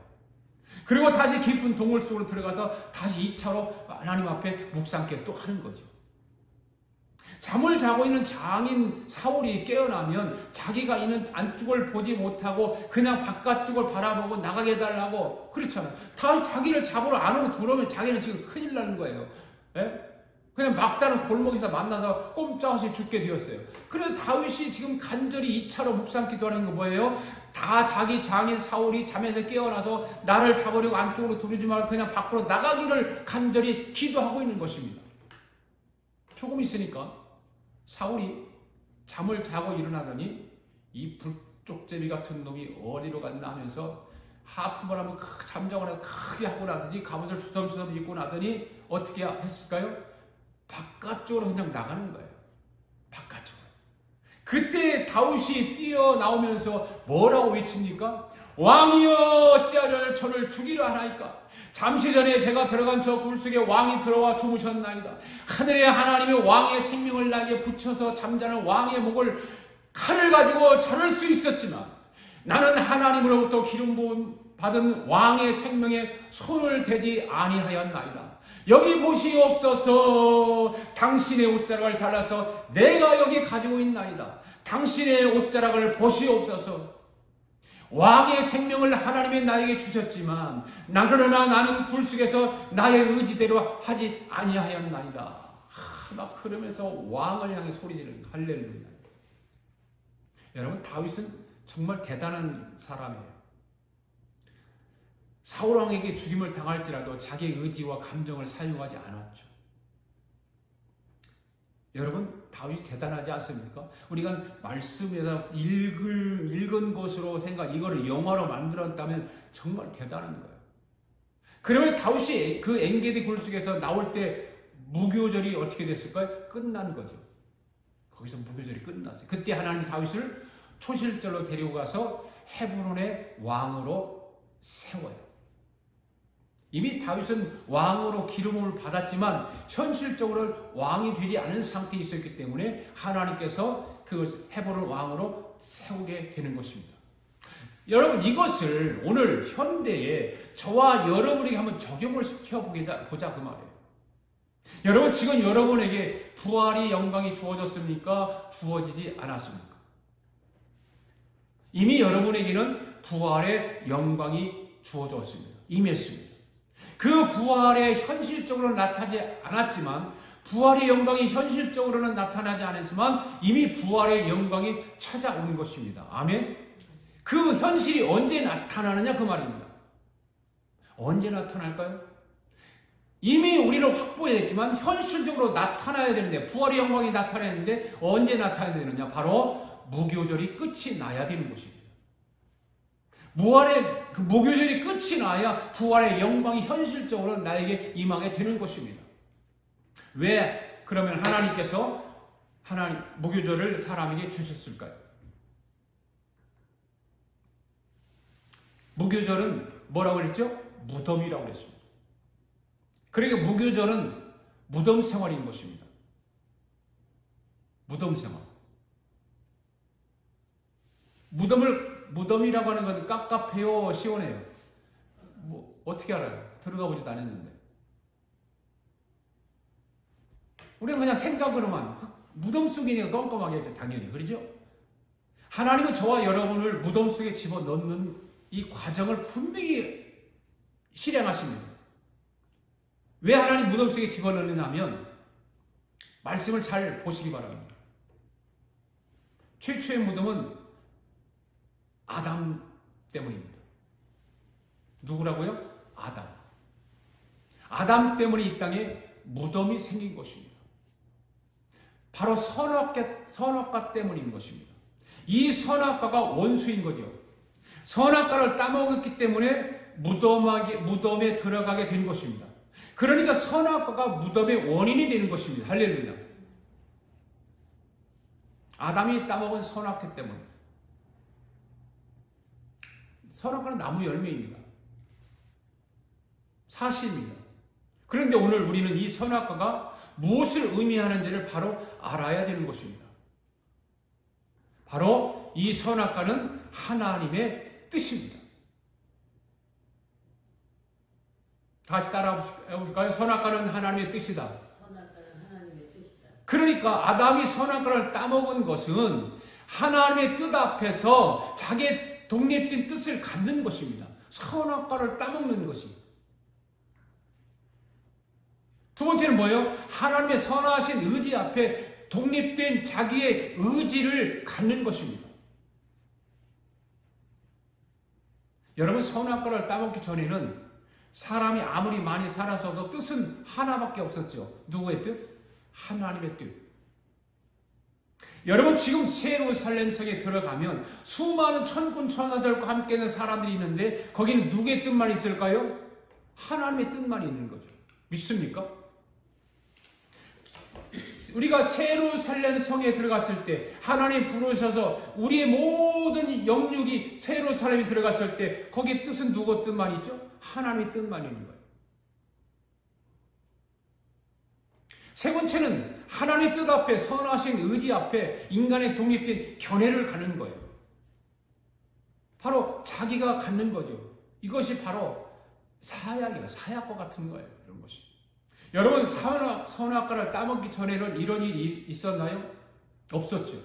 그리고 다시 깊은 동굴 속으로 들어가서 다시 2차로 하나님 앞에 묵상기도 또 하는 거죠. 잠을 자고 있는 장인 사울이 깨어나면 자기가 있는 안쪽을 보지 못하고 그냥 바깥쪽을 바라보고 나가게 해달라고 그렇잖아요. 다시 자기를 잡으러 안으로 들어오면 자기는 지금 큰일 나는 거예요. 예? 그냥 막다른 골목에서 만나서 꼼짝없이 죽게 되었어요. 그래서 다윗이 지금 간절히 2차로 묵상 기도하는 거 뭐예요? 다 자기 장인 사울이 잠에서 깨어나서 나를 잡으려고 안쪽으로 들어오지 말고 그냥 밖으로 나가기를 간절히 기도하고 있는 것입니다. 조금 있으니까 사울이 잠을 자고 일어나더니 이 불쪽제비 같은 놈이 어디로 갔나 하면서 하품을 하면 잠잠을 하고 크게 하고 나더니 갑옷을 주섬주섬 입고 나더니 어떻게 했을까요? 바깥쪽으로 그냥 나가는 거예요. 바깥쪽으로. 그때 다윗이 뛰어나오면서 뭐라고 외칩니까? 왕이여 어찌하려 저를 죽이려 하나이까? 잠시 전에 제가 들어간 저 굴 속에 왕이 들어와 주무셨나이다. 하늘의 하나님의 왕의 생명을 나에게 붙여서 잠자는 왕의 목을 칼을 가지고 자를 수 있었지만 나는 하나님으로부터 기름 부음 받은 왕의 생명에 손을 대지 아니하였나이다. 여기 보시옵소서. 당신의 옷자락을 잘라서 내가 여기 가지고 있나이다. 당신의 옷자락을 보시옵소서. 왕의 생명을 하나님이 나에게 주셨지만 그러나 나는 굴 속에서 나의 의지대로 하지 아니하였나이다. 막 그러면서 왕을 향해 소리지르는 할렐루야. 여러분, 다윗은 정말 대단한 사람이에요. 사울왕에게 죽임을 당할지라도 자기의 의지와 감정을 사용하지 않았죠. 여러분, 다윗이 대단하지 않습니까? 우리가 말씀에서 읽은 것으로 이거를 영화로 만들었다면 정말 대단한 거예요. 그러면 다윗이 그 엔게디 굴 속에서 나올 때 무교절이 어떻게 됐을까요? 끝난 거죠. 거기서 무교절이 끝났어요. 그때 하나님 다윗을 초실절로 데리고 가서 헤브론의 왕으로 세워요. 이미 다윗은 왕으로 기름을 받았지만 현실적으로 왕이 되지 않은 상태에 있었기 때문에 하나님께서 그 헤브론 왕으로 세우게 되는 것입니다. 여러분 이것을 오늘 현대에 저와 여러분에게 한번 적용을 시켜보자 그 말이에요. 여러분 지금 여러분에게 부활의 영광이 주어졌습니까? 주어지지 않았습니까? 이미 여러분에게는 부활의 영광이 주어졌습니다. 임했습니다. 그 부활에 현실적으로 나타나지 않았지만 부활의 영광이 현실적으로는 나타나지 않았지만 이미 부활의 영광이 찾아온 것입니다. 아멘. 그 현실이 언제 나타나느냐 그 말입니다. 언제 나타날까요? 이미 우리는 확보했지만 현실적으로 나타나야 되는데 부활의 영광이 나타나는데 언제 나타나야 되느냐? 바로 무교절이 끝이 나야 되는 것입니다. 그 무교절이 끝이 나야 부활의 영광이 현실적으로 나에게 임하게 되는 것입니다. 왜 그러면 하나님께서 무교절을 사람에게 주셨을까요? 무교절은 뭐라고 그랬죠? 무덤이라고 그랬습니다. 그러니까 무교절은 무덤 생활인 것입니다. 무덤 생활. 무덤이라고 하는 건 깝깝해요, 시원해요? 뭐 어떻게 알아요? 들어가 보지도 않았는데. 우리는 그냥 생각으로만 무덤 속이니까 껌껌하겠죠, 당연히. 그러죠? 하나님은 저와 여러분을 무덤 속에 집어넣는 이 과정을 분명히 실행하십니다. 왜 하나님 무덤 속에 집어넣느냐면 말씀을 잘 보시기 바랍니다. 최초의 무덤은 아담 때문입니다. 누구라고요? 아담. 아담 때문에 이 땅에 무덤이 생긴 것입니다. 바로 선악과 때문인 것입니다. 이 선악과가 원수인 거죠. 선악과를 따먹었기 때문에 무덤에 들어가게 된 것입니다. 그러니까 선악과가 무덤의 원인이 되는 것입니다. 할렐루야. 아담이 따먹은 선악과 때문에. 선악과는 나무 열매입니다. 사실입니다. 그런데 오늘 우리는 이 선악과가 무엇을 의미하는지를 바로 알아야 되는 것입니다. 바로 이 선악과는 하나님의 뜻입니다. 다 같이 따라해 볼까요? 선악과는 하나님의 뜻이다. 선악과는 하나님의 뜻이다. 그러니까 아담이 선악과를 따먹은 것은 하나님의 뜻 앞에서 자기의 독립된 뜻을 갖는 것입니다. 선악과를 따먹는 것이. 두 번째는 뭐예요? 하나님의 선하신 의지 앞에 독립된 자기의 의지를 갖는 것입니다. 여러분, 선악과를 따먹기 전에는 사람이 아무리 많이 살아서도 뜻은 하나밖에 없었죠. 누구의 뜻? 하나님의 뜻. 여러분, 지금 예루살렘 성에 들어가면 수많은 천군 천사들과 함께 있는 사람들이 있는데 거기는 누구의 뜻만 있을까요? 하나님의 뜻만 있는 거죠. 믿습니까? 우리가 예루살렘 성에 들어갔을 때 하나님 부르셔서 우리의 모든 영육이 예루살렘에 들어갔을 때 거기에 뜻은 누구 뜻만 있죠? 하나님의 뜻만 있는 거예요. 세 번째는 하나님의 뜻 앞에, 선하신 의지 앞에 인간의 독립된 견해를 갖는 거예요. 바로 자기가 갖는 거죠. 이것이 바로 사약이에요. 사약과 같은 거예요. 이런 것이. 여러분, 선악과를 따먹기 전에는 이런 일이 있었나요? 없었죠.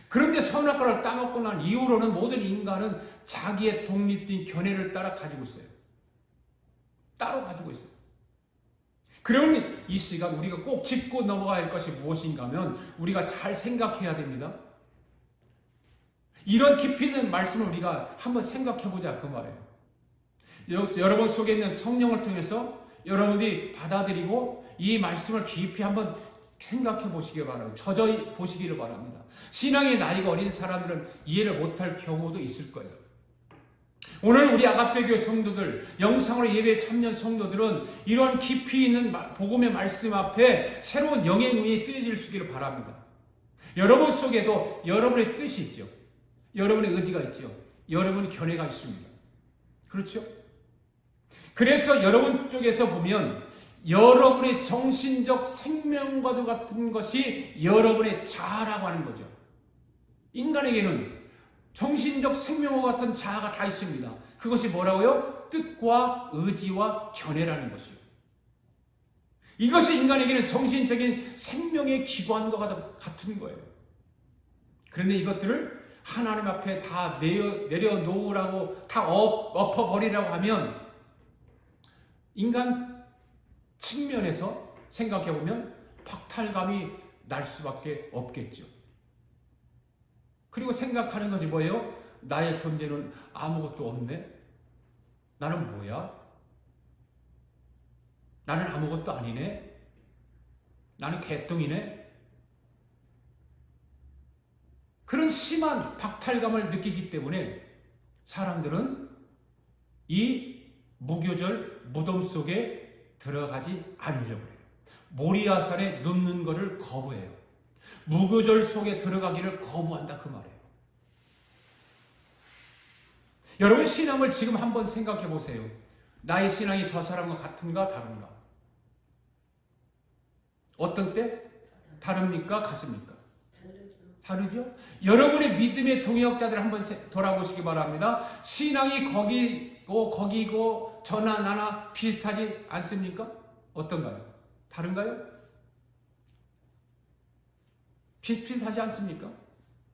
그런데 선악과를 따먹고 난 이후로는 모든 인간은 자기의 독립된 견해를 따라 가지고 있어요. 따로 가지고 있어요. 그러면 이 시간 우리가 꼭 짚고 넘어가야 할 것이 무엇인가 하면 우리가 잘 생각해야 됩니다. 이런 깊이 있는 말씀을 우리가 한번 생각해보자 그 말이에요. 여러분 속에 있는 성령을 통해서 여러분이 받아들이고 이 말씀을 깊이 한번 생각해 보시기 바랍니다. 저저히 보시기를 바랍니다. 신앙의 나이가 어린 사람들은 이해를 못할 경우도 있을 거예요. 오늘 우리 아가페교회 성도들, 영상으로 예배 참여 성도들은 이런 깊이 있는 복음의 말씀 앞에 새로운 영의 눈이 뜨여질 수 있기를 바랍니다. 여러분 속에도 여러분의 뜻이 있죠. 여러분의 의지가 있죠. 여러분의 견해가 있습니다. 그렇죠? 그래서 여러분 쪽에서 보면 여러분의 정신적 생명과도 같은 것이 여러분의 자아라고 하는 거죠. 인간에게는 정신적 생명과 같은 자아가 다 있습니다. 그것이 뭐라고요? 뜻과 의지와 견해라는 것이요. 이것이 인간에게는 정신적인 생명의 기관과 같은 거예요. 그런데 이것들을 하나님 앞에 다 내려놓으라고, 다 엎어버리라고 하면 인간 측면에서 생각해보면 박탈감이 날 수밖에 없겠죠. 그리고 생각하는 것이 뭐예요? 나의 존재는 아무것도 없네? 나는 뭐야? 나는 아무것도 아니네? 나는 개똥이네? 그런 심한 박탈감을 느끼기 때문에 사람들은 이 무교절 무덤 속에 들어가지 않으려고 해요. 모리아산에 눕는 것을 거부해요. 무교절 속에 들어가기를 거부한다 그 말이에요. 여러분 신앙을 지금 한번 생각해 보세요. 나의 신앙이 저 사람과 같은가 다른가? 어떤 때? 다릅니까? 같습니까? 다르죠? 여러분의 믿음의 동역자들 한번 돌아보시기 바랍니다. 신앙이 거기고 저나 나나 비슷하지 않습니까? 어떤가요? 다른가요? 비슷하지 않습니까?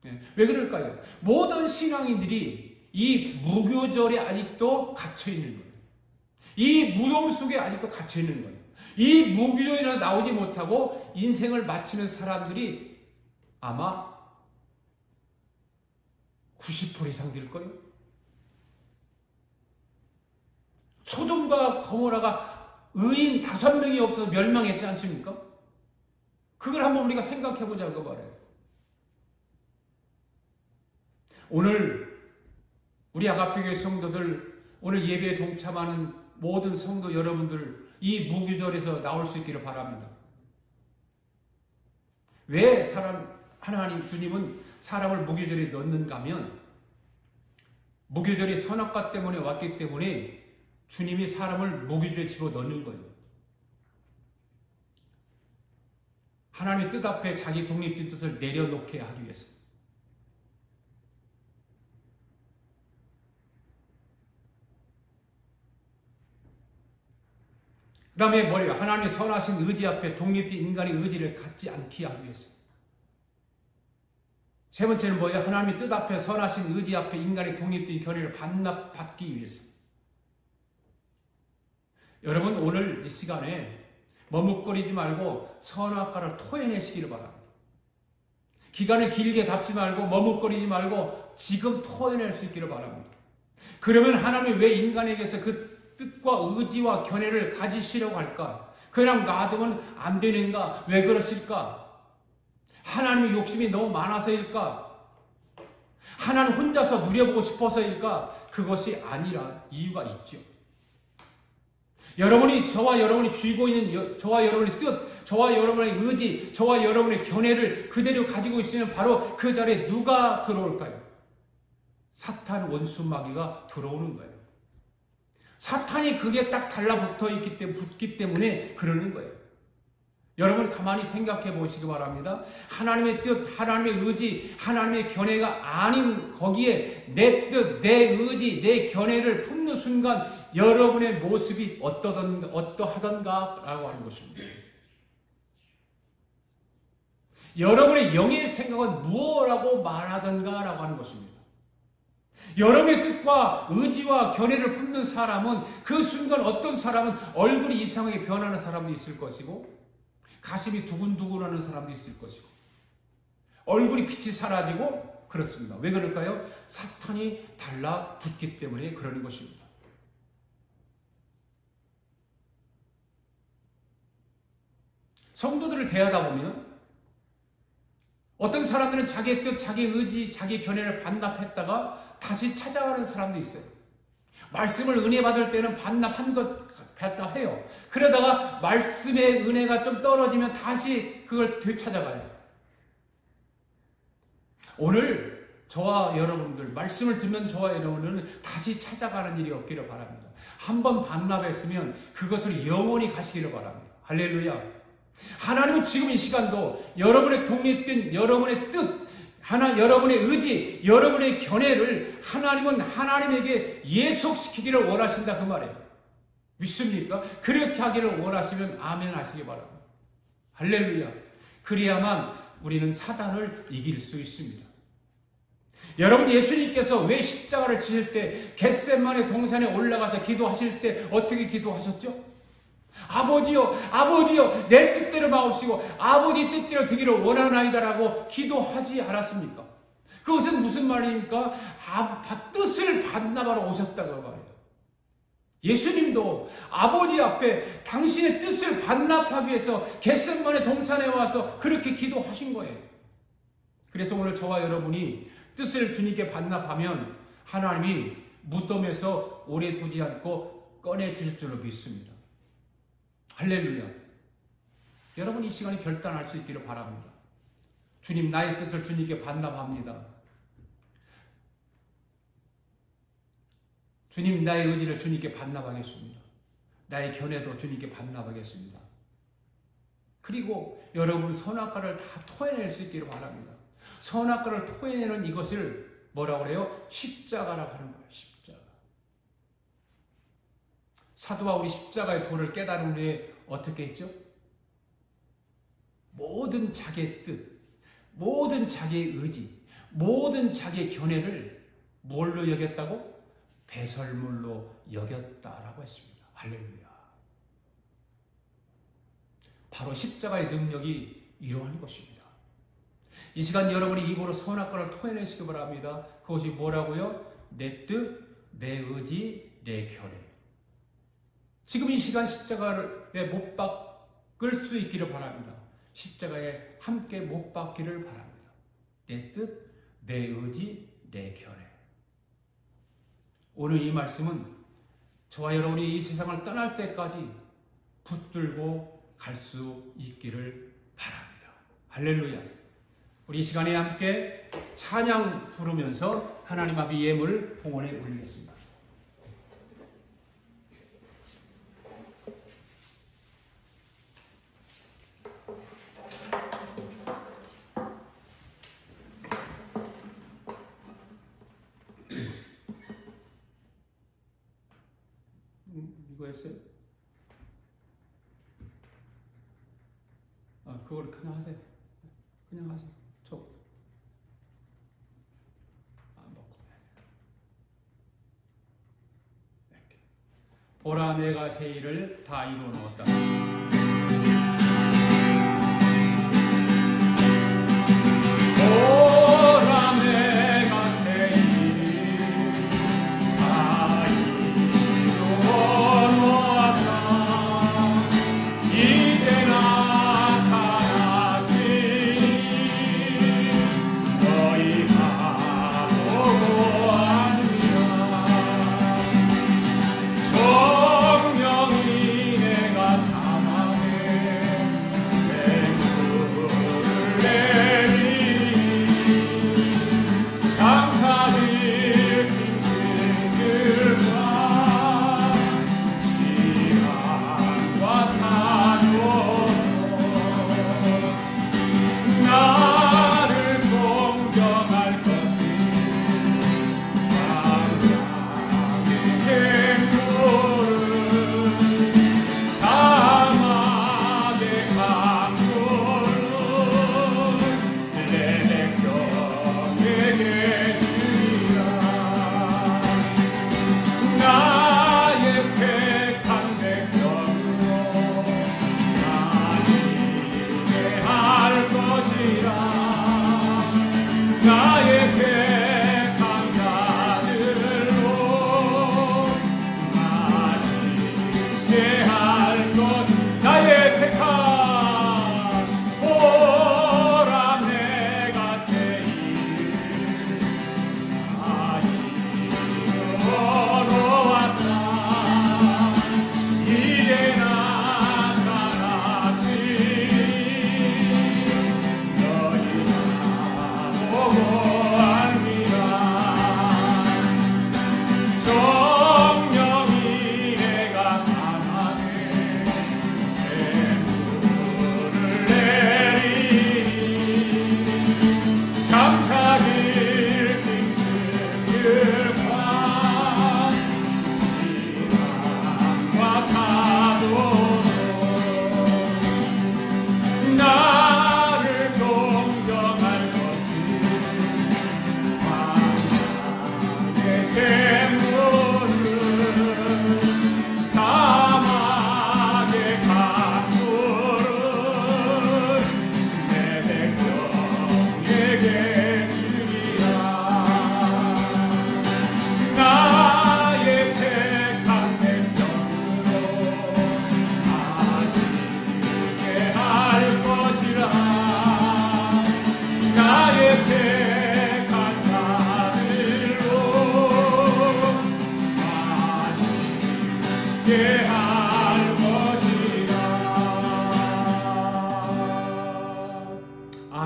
네. 왜 그럴까요? 모든 신앙인들이 이 무교절에 아직도 갇혀있는 거예요. 이 무덤 속에 아직도 갇혀있는 거예요. 이 무교절이나 나오지 못하고 인생을 마치는 사람들이 아마 90% 이상 될 거예요. 소돔과 고모라가 의인 5명이 없어서 멸망했지 않습니까? 그걸 한번 우리가 생각해 보자고 말해요. 오늘 우리 아가페교회 성도들, 오늘 예배에 동참하는 모든 성도 여러분들 이 무교절에서 나올 수 있기를 바랍니다. 왜 하나님 주님은 사람을 무교절에 넣는가 하면 무교절이 선악과 때문에 왔기 때문에 주님이 사람을 무교절에 집어넣는 거예요. 하나님의 뜻 앞에 자기 독립된 뜻을 내려놓게 하기 위해서. 그 다음에 뭐예요? 하나님의 선하신 의지 앞에 독립된 인간의 의지를 갖지 않게 하기 위해서. 세 번째는 뭐예요? 하나님의 뜻 앞에 선하신 의지 앞에 인간의 독립된 견해를 반납받기 위해서. 여러분 오늘 이 시간에 머뭇거리지 말고 선악과를 토해내시기를 바랍니다. 기간을 길게 잡지 말고 머뭇거리지 말고 지금 토해낼 수 있기를 바랍니다. 그러면 하나님이 왜 인간에게서 그 뜻과 의지와 견해를 가지시려고 할까? 그냥 놔두면 안 되는가? 왜 그러실까? 하나님의 욕심이 너무 많아서일까? 하나님 혼자서 누려보고 싶어서일까? 그것이 아니라 이유가 있죠. 저와 여러분이 쥐고 있는 저와 여러분의 뜻, 저와 여러분의 의지, 저와 여러분의 견해를 그대로 가지고 있으면 바로 그 자리에 누가 들어올까요? 사탄 원수 마귀가 들어오는 거예요. 사탄이 그게 딱 붙기 때문에 그러는 거예요. 여러분 가만히 생각해 보시기 바랍니다. 하나님의 뜻, 하나님의 의지, 하나님의 견해가 아닌 거기에 내 뜻, 내 의지, 내 견해를 품는 순간 여러분의 모습이 어떠하던가라고 하는 것입니다. 여러분의 영의 생각은 무엇이라고 말하던가라고 하는 것입니다. 여러분의 뜻과 의지와 견해를 품는 사람은 그 순간 어떤 사람은 얼굴이 이상하게 변하는 사람도 있을 것이고 가슴이 두근두근하는 사람도 있을 것이고 얼굴이 빛이 사라지고 그렇습니다. 왜 그럴까요? 사탄이 달라붙기 때문에 그러는 것입니다. 성도들을 대하다 보면 어떤 사람들은 자기의 뜻, 자기 의지, 자기 견해를 반납했다가 다시 찾아가는 사람도 있어요. 말씀을 은혜 받을 때는 반납한 것 같다 해요. 그러다가 말씀의 은혜가 좀 떨어지면 다시 그걸 되찾아가요. 오늘 저와 여러분들 말씀을 듣는 저와 여러분들은 다시 찾아가는 일이 없기를 바랍니다. 한번 반납했으면 그것을 영원히 가시기를 바랍니다. 할렐루야. 하나님은 지금 이 시간도 여러분의 독립된 여러분의 뜻, 여러분의 의지, 여러분의 견해를 하나님은 하나님에게 예속시키기를 원하신다 그 말이에요. 믿습니까? 그렇게 하기를 원하시면 아멘 하시기 바랍니다. 할렐루야. 그래야만 우리는 사단을 이길 수 있습니다. 여러분, 예수님께서 왜 십자가를 지실 때 겟세마네 동산에 올라가서 기도하실 때 어떻게 기도하셨죠? 아버지여, 아버지여, 내 뜻대로 마옵시고 아버지 뜻대로 되기를 원하나이다라고 기도하지 않았습니까? 그것은 무슨 말입니까? 뜻을 반납하러 오셨다고 말해요. 예수님도 아버지 앞에 당신의 뜻을 반납하기 위해서 겟세마네 동산에 와서 그렇게 기도하신 거예요. 그래서 오늘 저와 여러분이 뜻을 주님께 반납하면 하나님이 무덤에서 오래 두지 않고 꺼내 주실 줄로 믿습니다. 할렐루야. 여러분, 이 시간에 결단할 수 있기를 바랍니다. 주님, 나의 뜻을 주님께 반납합니다. 주님, 나의 의지를 주님께 반납하겠습니다. 나의 견해도 주님께 반납하겠습니다. 그리고 여러분, 선악과를 다 토해낼 수 있기를 바랍니다. 선악과를 토해내는 이것을 뭐라고 그래요? 십자가라고 하는 거예요. 십자가. 사도 바울이 십자가의 도를 깨달은 후에 어떻게 했죠? 모든 자기의 뜻, 모든 자기의 의지, 모든 자기의 견해를 뭘로 여겼다고? 배설물로 여겼다라고 했습니다. 할렐루야. 바로 십자가의 능력이 이러한 것입니다. 이 시간 여러분이 입으로 선악과를 토해내시기 바랍니다. 그것이 뭐라고요? 내 뜻, 내 의지, 내 견해. 지금 이 시간 십자가에 못 박을 수 있기를 바랍니다. 십자가에 함께 못 박기를 바랍니다. 내 뜻, 내 의지, 내 견해. 오늘 이 말씀은 저와 여러분이 이 세상을 떠날 때까지 붙들고 갈 수 있기를 바랍니다. 할렐루야. 우리 이 시간에 함께 찬양 부르면서 하나님 앞에 예물 봉헌에 올리겠습니다. 이거 했어요? 그걸 그냥 하세요. 그냥 하세요. 안 먹고. 이렇게. 보라, 내가 새 일을 다 이루어 놓았다. 정령이 내가 사망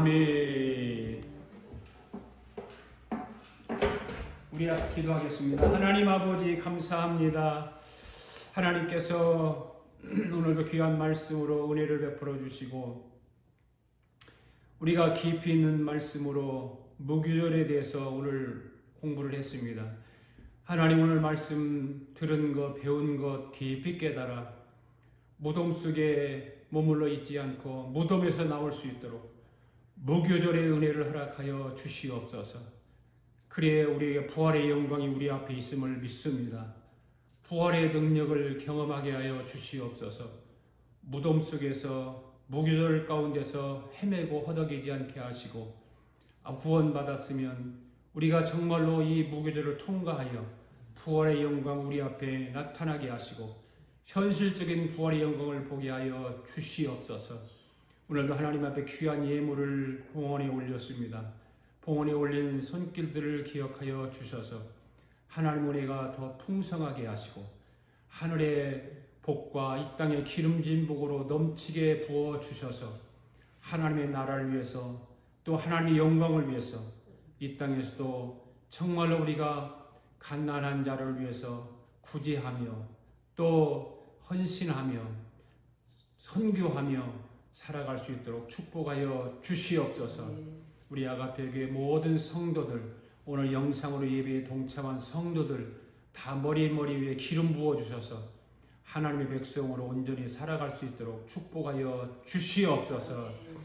아멘. 우리 기도하겠습니다. 하나님 아버지 감사합니다. 하나님께서 오늘도 귀한 말씀으로 은혜를 베풀어 주시고 우리가 깊이 있는 말씀으로 무교절에 대해서 오늘 공부를 했습니다. 하나님 오늘 말씀 들은 것 배운 것 깊이 깨달아 무덤 속에 머물러 있지 않고 무덤에서 나올 수 있도록 무교절의 은혜를 허락하여 주시옵소서. 그래야 우리의 부활의 영광이 우리 앞에 있음을 믿습니다. 부활의 능력을 경험하게 하여 주시옵소서. 무덤 속에서 무교절 가운데서 헤매고 허덕이지 않게 하시고 구원받았으면 우리가 정말로 이 무교절을 통과하여 부활의 영광 우리 앞에 나타나게 하시고 현실적인 부활의 영광을 보게 하여 주시옵소서. 오늘도 하나님 앞에 귀한 예물을 봉헌에 올렸습니다. 봉헌에 올린 손길들을 기억하여 주셔서 하나님 은혜가 더 풍성하게 하시고 하늘의 복과 이 땅의 기름진 복으로 넘치게 부어 주셔서 하나님의 나라를 위해서 또 하나님의 영광을 위해서 이 땅에서도 정말로 우리가 갓난한 자를 위해서 구제하며 또 헌신하며 선교하며 살아갈 수 있도록 축복하여 주시옵소서. 우리 아가페교의 모든 성도들, 오늘 영상으로 예배에 동참한 성도들 다 머리 위에 기름 부어 주셔서 하나님의 백성으로 온전히 살아갈 수 있도록 축복하여 주시옵소서.